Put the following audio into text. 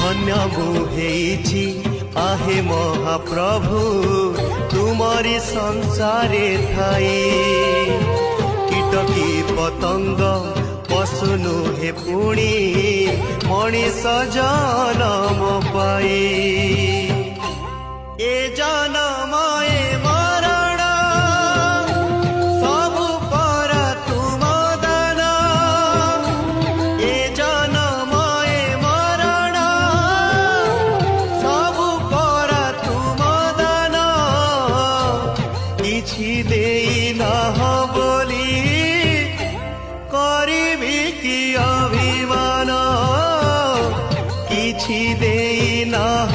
धन्य मुहेछि आहे महाप्रभु तुमरी संसारे थाई कीटकी पतंग पशु नुहे पुणी मनीष जनम पाई ए जनम ए मरण सबु पर तुम दान ए जनम ए मरण सबु पर तुम दान किछि देई नाह बोली करिबि कि अभिमान किछि देई नाह